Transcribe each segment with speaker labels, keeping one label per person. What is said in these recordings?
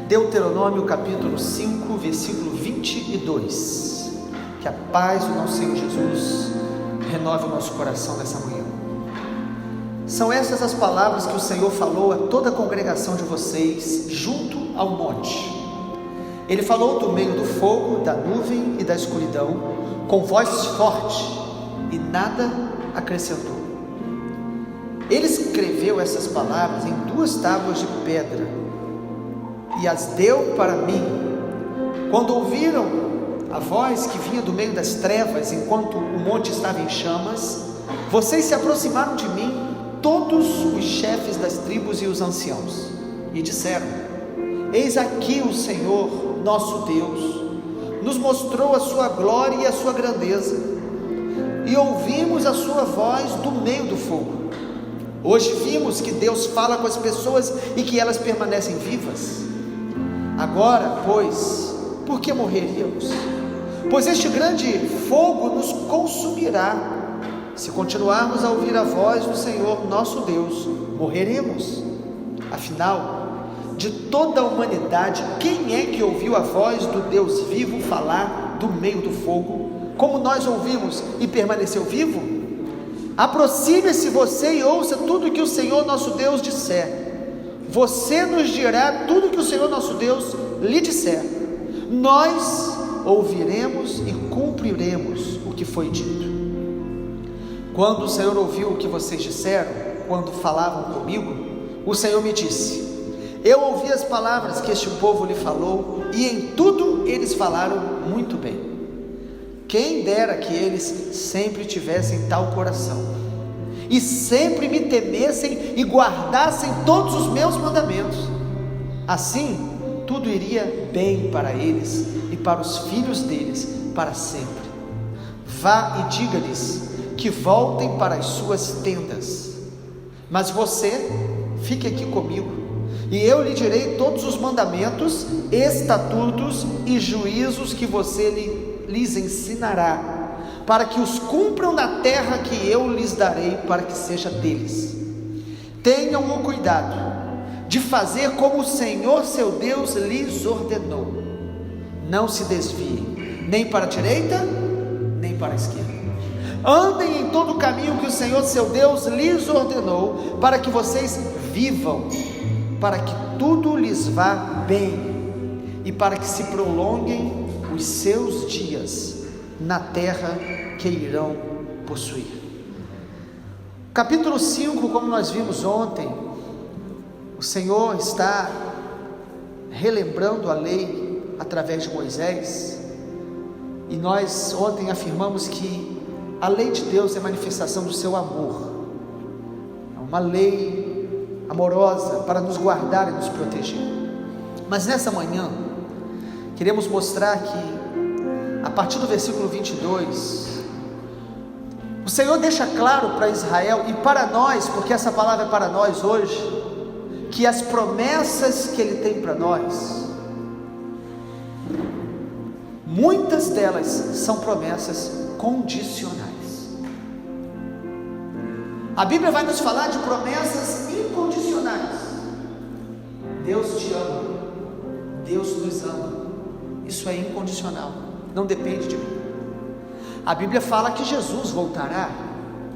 Speaker 1: Deuteronômio capítulo 5, versículo 22. Que a paz do nosso Senhor Jesus renove o nosso coração nessa manhã. São essas as palavras que o Senhor falou a toda a congregação de vocês junto ao monte. Ele falou do meio do fogo, da nuvem e da escuridão, com voz forte, e nada acrescentou. Ele escreveu essas palavras em 2 tábuas de pedra e as deu para mim. Quando ouviram a voz que vinha do meio das trevas, enquanto o monte estava em chamas, vocês se aproximaram de mim, todos os chefes das tribos e os anciãos, e disseram: eis aqui o Senhor nosso Deus nos mostrou a sua glória e a sua grandeza, e ouvimos a sua voz do meio do fogo. Hoje vimos que Deus fala com as pessoas e que elas permanecem vivas. Agora, pois, por que morreríamos? Pois este grande fogo nos consumirá. Se continuarmos a ouvir a voz do Senhor nosso Deus, morreremos. Afinal, de toda a humanidade, quem é que ouviu a voz do Deus vivo falar do meio do fogo, como nós ouvimos, e permaneceu vivo? Aproxime-se você e ouça tudo o que o Senhor nosso Deus disser. Você nos dirá tudo o que o Senhor nosso Deus lhe disser. Nós ouviremos e cumpriremos o que foi dito. Quando o Senhor ouviu o que vocês disseram, quando falavam comigo, o Senhor me disse: eu ouvi as palavras que este povo lhe falou, e em tudo eles falaram muito bem. Quem dera que eles sempre tivessem tal coração, e sempre me temessem e guardassem todos os meus mandamentos. Assim, tudo iria bem para eles e para os filhos deles para sempre. Vá e diga-lhes que voltem para as suas tendas. Mas você, fique aqui comigo, e eu lhe direi todos os mandamentos, estatutos e juízos que você lhes ensinará, para que os cumpram na terra que eu lhes darei, para que seja deles. Tenham o cuidado de fazer como o Senhor seu Deus lhes ordenou. Não se desviem, nem para a direita, nem para a esquerda. Andem em todo o caminho que o Senhor seu Deus lhes ordenou, para que vocês vivam, para que tudo lhes vá bem, e para que se prolonguem os seus dias na terra que irão possuir. Capítulo 5, como nós vimos ontem, o Senhor está relembrando a lei através de Moisés, e nós ontem afirmamos que a lei de Deus é manifestação do seu amor, é uma lei amorosa para nos guardar e nos proteger. Mas nessa manhã queremos mostrar que a partir do versículo 22, o Senhor deixa claro para Israel e para nós, porque essa palavra é para nós hoje, que as promessas que Ele tem para nós, muitas delas são promessas condicionais. A Bíblia vai nos falar de promessas incondicionais. Deus te ama, Deus nos ama, isso é incondicional, não depende de mim. A Bíblia fala que Jesus voltará,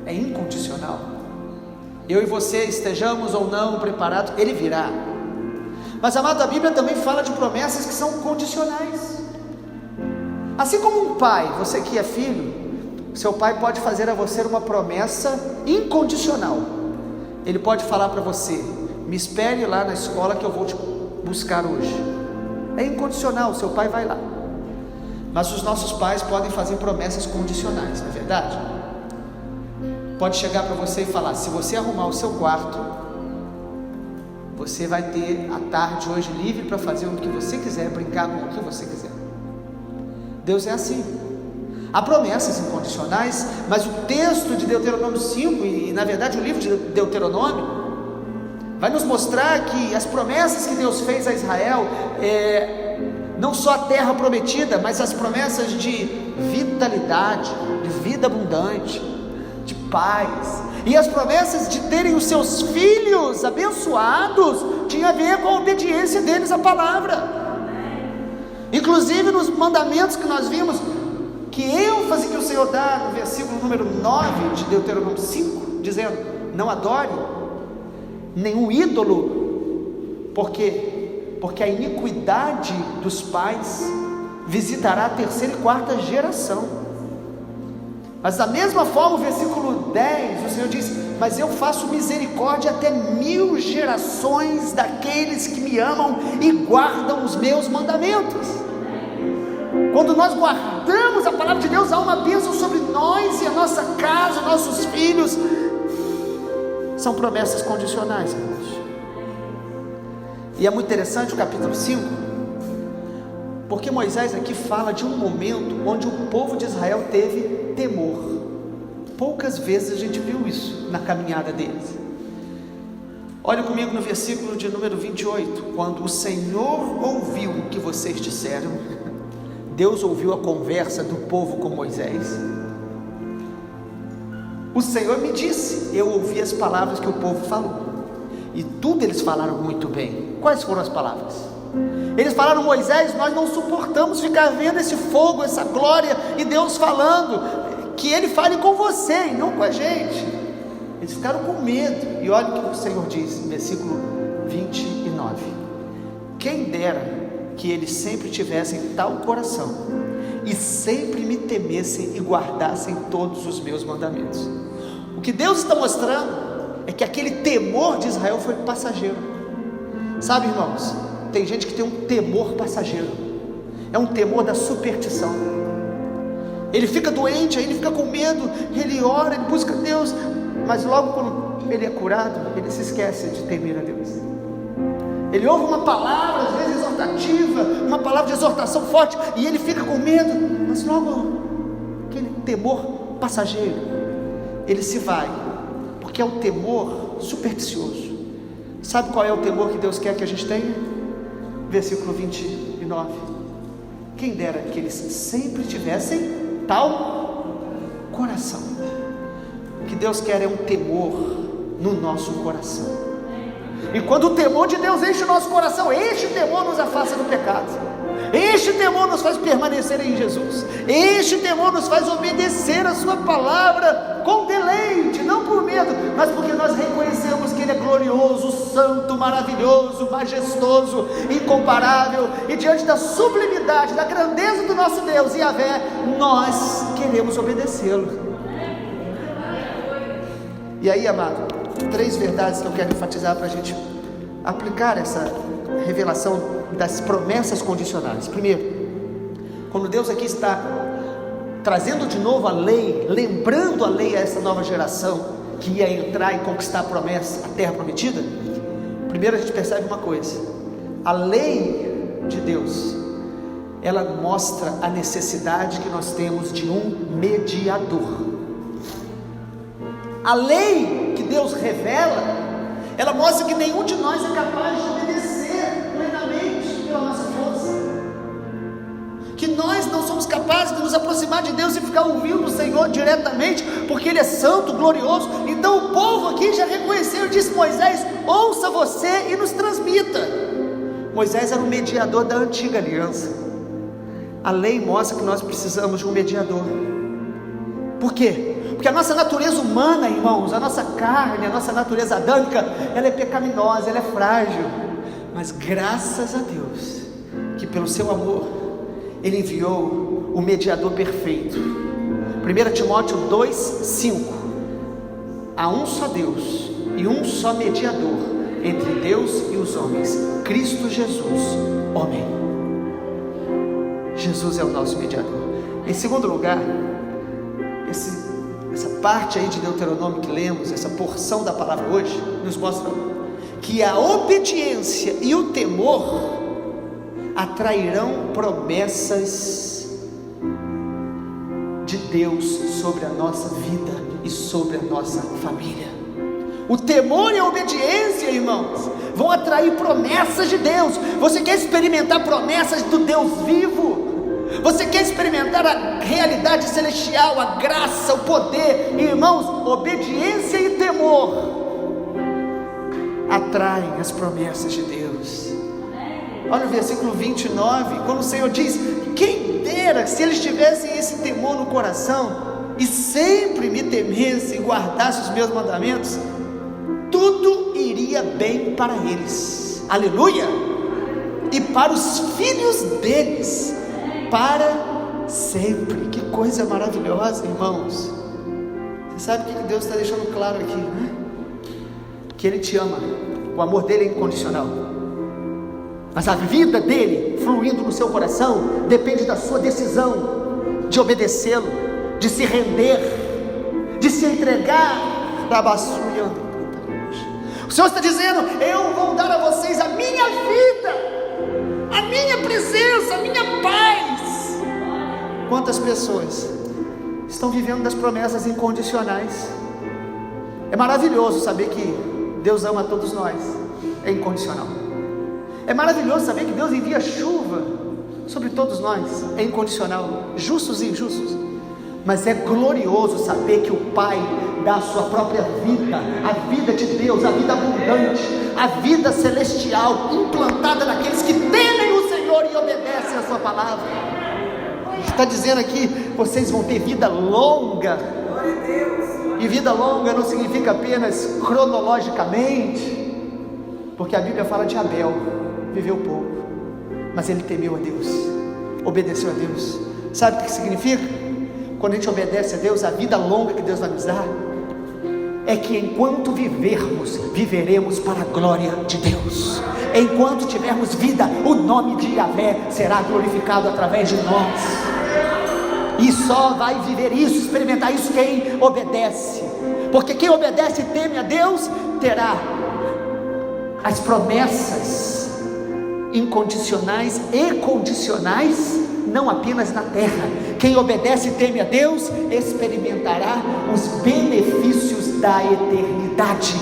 Speaker 1: é incondicional. Eu e você estejamos ou não preparados, Ele virá. Mas amado, a Bíblia também fala de promessas que são condicionais. Assim como um pai, você que é filho, seu pai pode fazer a você uma promessa incondicional. Ele pode falar para você: me espere lá na escola que eu vou te buscar hoje. É incondicional, seu pai vai lá. Mas os nossos pais podem fazer promessas condicionais, não é verdade? Pode chegar para você e falar: se você arrumar o seu quarto, você vai ter a tarde hoje livre para fazer o que você quiser, brincar com o que você quiser. Deus é assim. Há promessas incondicionais, mas o texto de Deuteronômio 5, e na verdade o livro de Deuteronômio, vai nos mostrar que as promessas que Deus fez a Israel, não só a terra prometida, mas as promessas de vitalidade, de vida abundante, de paz, E as promessas de terem os seus filhos abençoados tinha a ver com a obediência deles à palavra. Inclusive nos mandamentos que nós vimos, que ênfase que o Senhor dá no versículo número 9 de Deuteronômio 5, dizendo: não adore nenhum ídolo, porque a iniquidade dos pais visitará a terceira e quarta geração. Mas da mesma forma, o versículo 10, o Senhor diz: mas eu faço misericórdia até 1000 gerações daqueles que me amam e guardam os meus mandamentos. Quando nós guardamos a palavra de Deus, há uma bênção sobre nós e a nossa casa, nossos filhos. São promessas condicionais, irmãos. E é muito interessante o capítulo 5, porque Moisés aqui fala de um momento onde o povo de Israel teve temor. Poucas vezes a gente viu isso na caminhada deles. Olha comigo no versículo de número 28. Quando o Senhor ouviu o que vocês disseram, Deus ouviu a conversa do povo com Moisés. O Senhor me disse, eu ouvi as palavras que o povo falou, e tudo eles falaram muito bem. Quais foram as palavras? Eles falaram: Moisés, nós não suportamos ficar vendo esse fogo, essa glória, e Deus falando que Ele fale com você e não com a gente. Eles ficaram com medo. E olha o que o Senhor diz no versículo 29: quem dera que eles sempre tivessem tal coração, e sempre me temessem e guardassem todos os meus mandamentos. O que Deus está mostrando é que aquele temor de Israel foi passageiro. Sabe, irmãos, tem gente que tem um temor passageiro, é um temor da superstição. Ele fica doente, aí ele fica com medo, ele ora, ele busca Deus, mas logo quando ele é curado, ele se esquece de temer a Deus. Ele ouve uma palavra, às vezes exortativa, uma palavra de exortação forte, e ele fica com medo, mas logo aquele temor passageiro, ele se vai, porque é um temor supersticioso. Sabe qual é o temor que Deus quer que a gente tenha? Versículo 29: quem dera que eles sempre tivessem tal coração. O que Deus quer é um temor no nosso coração. E quando o temor de Deus enche o nosso coração, este temor nos afasta do pecado, este temor nos faz permanecer em Jesus, este temor nos faz obedecer a sua palavra com deleite, não por medo, mas porque nós reconhecemos que Ele é glorioso, santo, maravilhoso, majestoso, incomparável, e diante da sublimidade, da grandeza do nosso Deus, Yahvé, nós queremos obedecê-lo. E aí, amado, 3 verdades que eu quero enfatizar para a gente aplicar essa revelação das promessas condicionais. Primeiro, quando Deus aqui está trazendo de novo a lei, lembrando a lei a essa nova geração que ia entrar e conquistar a promessa, a terra prometida, primeiro a gente percebe uma coisa: a lei de Deus, ela mostra a necessidade que nós temos de um mediador. A lei que Deus revela, ela mostra que nenhum de nós é capaz de obedecer plenamente pela nossa força, que nós não somos capazes de nos aproximar de Deus e ficar ouvindo o Senhor diretamente, porque Ele é santo, glorioso. Então o povo aqui já reconheceu e disse: Moisés, ouça você e nos transmita. Moisés era o mediador da antiga aliança. A lei mostra que nós precisamos de um mediador. Por quê? Porque a nossa natureza humana, irmãos, a nossa carne, a nossa natureza adâmica, ela é pecaminosa, ela é frágil, mas graças a Deus, que pelo seu amor, Ele enviou o mediador perfeito. 1 Timóteo 2:5: há um só Deus e um só mediador entre Deus e os homens, Cristo Jesus, homem. Jesus é o nosso mediador. Em segundo lugar, essa parte aí de Deuteronômio que lemos, essa porção da palavra hoje, nos mostra que a obediência e o temor atrairão promessas de Deus sobre a nossa vida e sobre a nossa família. O temor e a obediência, irmãos, vão atrair promessas de Deus. Você quer experimentar promessas do Deus vivo? Você quer experimentar a realidade celestial, a graça, o poder? Irmãos, obediência e temor atraem as promessas de Deus. Olha o versículo 29, quando o Senhor diz: quem dera se eles tivessem esse temor no coração e sempre me temessem e guardassem os meus mandamentos, tudo iria bem para eles, aleluia, e para os filhos deles para sempre. Que coisa maravilhosa, irmãos. Você sabe o que Deus está deixando claro aqui, né? Que Ele te ama, o amor dele é incondicional, mas a vida dele fluindo no seu coração depende da sua decisão de obedecê-lo, de se render, de se entregar. O Senhor está dizendo: eu vou dar a vocês a minha vida, a minha presença, a minha paz. Quantas pessoas estão vivendo das promessas incondicionais? É maravilhoso saber que Deus ama todos nós, é incondicional. É maravilhoso saber que Deus envia chuva sobre todos nós, é incondicional, justos e injustos. Mas é glorioso saber que o Pai dá a sua própria vida, a vida de Deus, a vida abundante, a vida celestial, implantada naqueles que temem o Senhor e obedecem a sua palavra. Está dizendo aqui: vocês vão ter vida longa. E vida longa não significa apenas cronologicamente, porque a Bíblia fala de Abel, viveu pouco, mas ele temeu a Deus, obedeceu a Deus. Sabe o que significa? Quando a gente obedece a Deus, a vida longa que Deus vai nos dar é que enquanto vivermos, viveremos para a glória de Deus. Enquanto tivermos vida, o nome de Yahvé será glorificado através de nós. E só vai viver isso, experimentar isso, quem obedece. Porque quem obedece e teme a Deus terá as promessas incondicionais e condicionais, não apenas na terra. Quem obedece e teme a Deus experimentará os benefícios da eternidade,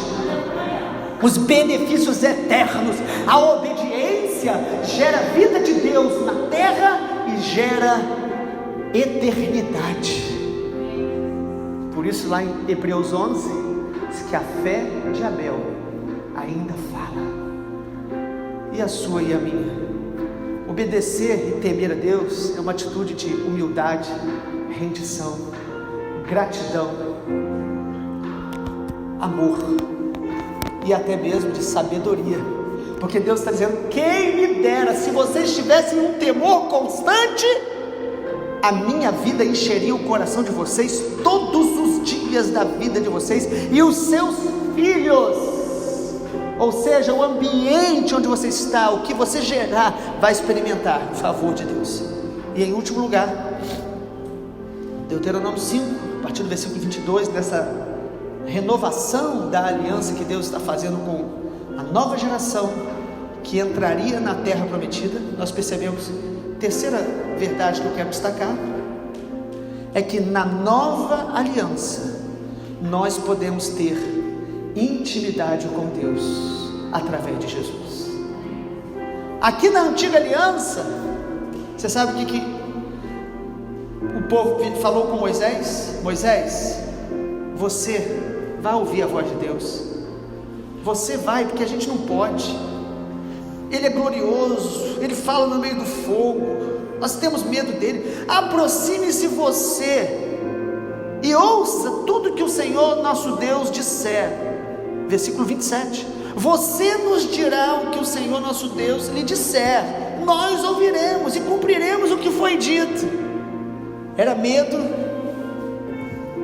Speaker 1: os benefícios eternos. A obediência gera vida de Deus na terra e gera eternidade. Por isso lá em Hebreus 11 diz que a fé de Abel ainda fala, e a sua e a minha. Obedecer e temer a Deus é uma atitude de humildade, rendição, gratidão, amor e até mesmo de sabedoria, porque Deus está dizendo: quem me dera se vocês tivessem um temor constante, a minha vida encheria o coração de vocês todos os dias da vida de vocês e os seus filhos. Ou seja, o ambiente onde você está, o que você gerar, vai experimentar o favor de Deus. E em último lugar, Deuteronômio 5, a partir do versículo 22, dessa renovação da aliança que Deus está fazendo com a nova geração que entraria na terra prometida, nós percebemos. Terceira verdade que eu quero destacar é que na nova aliança nós podemos ter intimidade com Deus através de Jesus. Aqui na antiga aliança, você sabe o que o povo falou com Moisés? Moisés, você vai ouvir a voz de Deus, você vai, porque a gente não pode. Ele é glorioso, Ele fala no meio do fogo, nós temos medo dEle. Aproxime-se você e ouça tudo que o Senhor nosso Deus disser. Versículo 27, você nos dirá o que o Senhor nosso Deus lhe disser, nós ouviremos e cumpriremos o que foi dito. Era medo,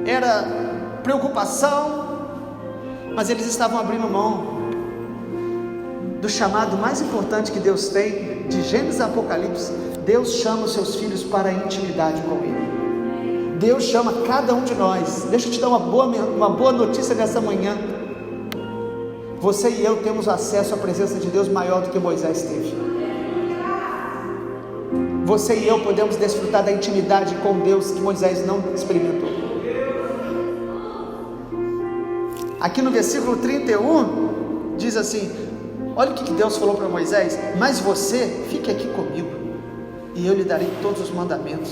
Speaker 1: era preocupação, mas eles estavam abrindo mão do chamado mais importante que Deus tem, de Gênesis a Apocalipse. Deus chama os seus filhos para a intimidade com Ele. Deus chama cada um de nós. Deixa eu te dar uma boa notícia nessa manhã. Você e eu temos acesso à presença de Deus maior do que Moisés teve. Você e eu podemos desfrutar da intimidade com Deus que Moisés não experimentou. Aqui no versículo 31 diz assim: olha o que Deus falou para Moisés: mas você fique aqui comigo, e eu lhe darei todos os mandamentos,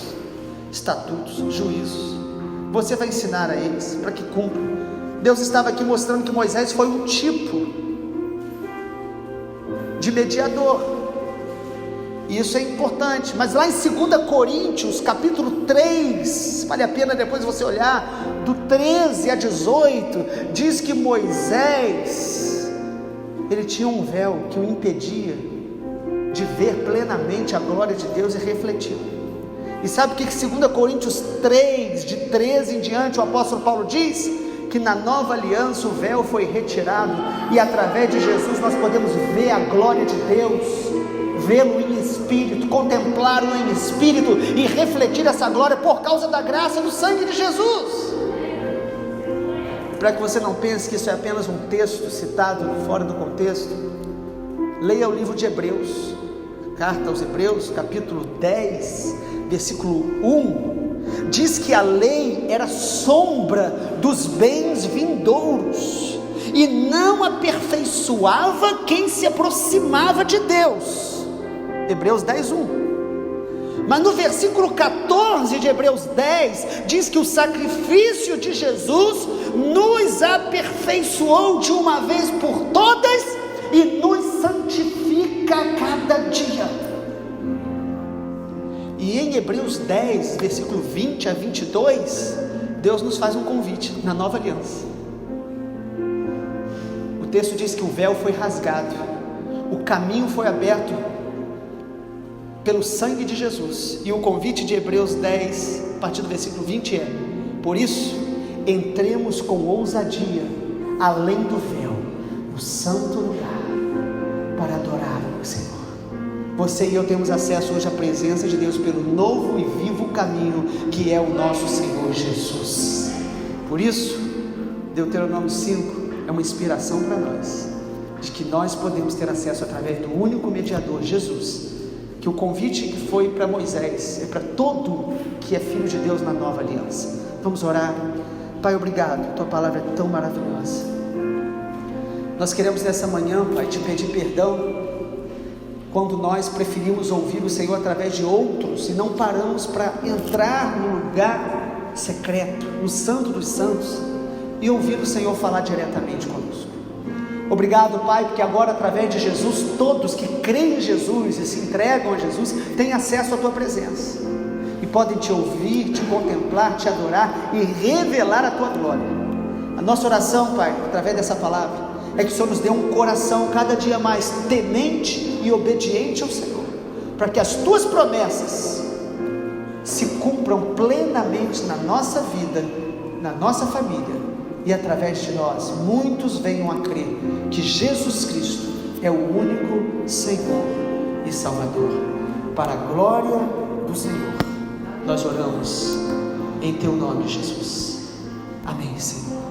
Speaker 1: estatutos, juízos. Você vai ensinar a eles para que cumpram. Deus estava aqui mostrando que Moisés foi um tipo de mediador, e isso é importante. Mas lá em 2 Coríntios capítulo 3, vale a pena depois você olhar, do 13 a 18, diz que Moisés, ele tinha um véu que o impedia de ver plenamente a glória de Deus e refletir. E sabe o que 2 Coríntios 3, de 13 em diante, o apóstolo Paulo diz? Que na nova aliança o véu foi retirado, e através de Jesus nós podemos ver a glória de Deus, vê-lo em espírito, contemplá-lo em espírito e refletir essa glória por causa da graça do sangue de Jesus. Para que você não pense que isso é apenas um texto citado fora do contexto, leia o livro de Hebreus, carta aos Hebreus, capítulo 10, versículo 1, diz que a lei era sombra dos bens vindouros, e não aperfeiçoava quem se aproximava de Deus. Hebreus 10, 1. Mas no versículo 14 de Hebreus 10, diz que o sacrifício de Jesus nos aperfeiçoou de uma vez por todas, e nos santifica a cada dia. E em Hebreus 10, versículo 20 a 22, Deus nos faz um convite na nova aliança. O texto diz que o véu foi rasgado, o caminho foi aberto pelo sangue de Jesus, e o convite de Hebreus 10, a partir do versículo 20 é: por isso, entremos com ousadia além do véu, no santo lugar, para adorar o Senhor. Você e eu temos acesso hoje à presença de Deus pelo novo e vivo caminho que é o nosso Senhor Jesus. Por isso, Deuteronômio 5 é uma inspiração para nós, de que nós podemos ter acesso através do único mediador, Jesus, que o convite que foi para Moisés é para todo que é filho de Deus na nova aliança. Vamos orar. Pai, obrigado, tua palavra é tão maravilhosa. Nós queremos nessa manhã, Pai, te pedir perdão quando nós preferimos ouvir o Senhor através de outros e não paramos para entrar no lugar secreto, no santo dos santos, e ouvir o Senhor falar diretamente conosco. Obrigado, Pai, porque agora através de Jesus, todos que creem em Jesus e se entregam a Jesus, têm acesso à tua presença, e podem te ouvir, te contemplar, te adorar e revelar a tua glória. A nossa oração, Pai, através dessa palavra, é que o Senhor nos dê um coração cada dia mais temente e obediente ao Senhor, para que as tuas promessas se cumpram plenamente na nossa vida, na nossa família, e através de nós muitos venham a crer que Jesus Cristo é o único Senhor e Salvador. Para a glória do Senhor, nós oramos em teu nome, Jesus. Amém, Senhor.